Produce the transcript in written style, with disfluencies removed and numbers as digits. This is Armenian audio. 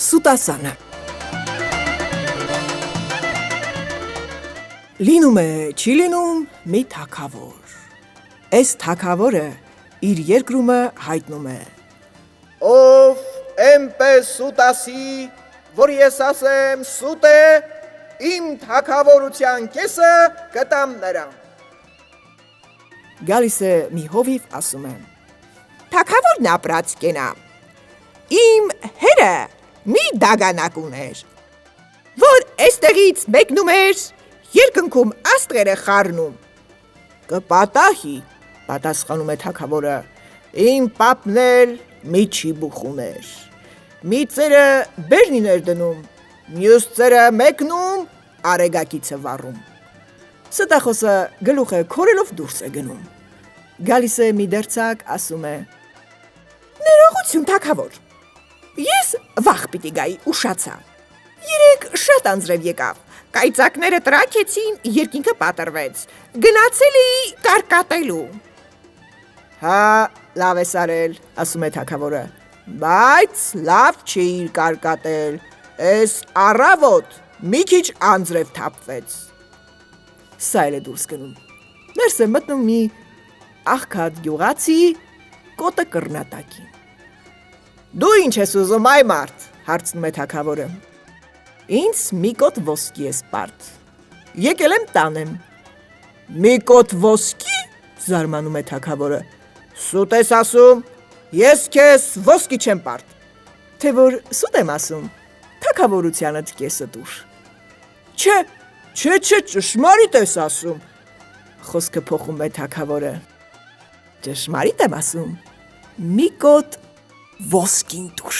Սուտասանը։ Լինում է, չի լինում մի թագավոր։ Այս թագավորը իր երկրումը հայտնում է. Ով էնպես սուտ ասի, որ ես ասեմ սուտ է, իմ թագավորության կեսը կտամ նրան։ Գալիս է մի հովիվ, ասում է. Թագավորն ապրած կենա, իմ հերը մի դագանակ ուներ, որ էստեղից մեկնում էր, երկնքում աստղերը խառնում։ Կպատահի, պատասխանում է թագավորը, իմ պապն էլ մի չիբուխ ուներ, մի ծերը բերնին էր դնում, մյուս ծերը մեկնում, արեգակիցը վառում։ Ստախոսը գլուխը քորելով դուրս է գնում։ Գալիս է մի դերձակ, ասում է. Ներողություն թագավոր, ես վաղ պիտի գայի, ուշացա, երեկ շատ անձրև եկավ, կայծակները տրաքեցին, երկինքը պատրվեց, գնացել էի կարկատելու։ Հա, լավ ես արել, ասում է թագավորը, բայց լավ չէիր կարկատել, էս առավոտ մի քիչ անձրև թափվեց։ Սա էլ է դուրս գնում, ներս է մտնում մի աղքատ գյուղացի կոտը կռնատակին։ Դու ինչ ես ուզում, այ մարդ, հարցնում է թագավորը։ Ինձ մի կոտ ոսկի ես պարտ, եկել եմ տանեմ։ Մի կոտ ոսկի, զարմանում է թագավորը, սուտ ես ասում, ես քեզ ոսկի չեմ պարտ։ Թե որ սուտ եմ ասում, թագավորությանդ կեսը տուր։ Չէ, ճշմարիտ ես ասում, խոսքը փոխում է թագավորը։ Ճշմարիտ եմ ասում, մի կոտ ոսկին տուր։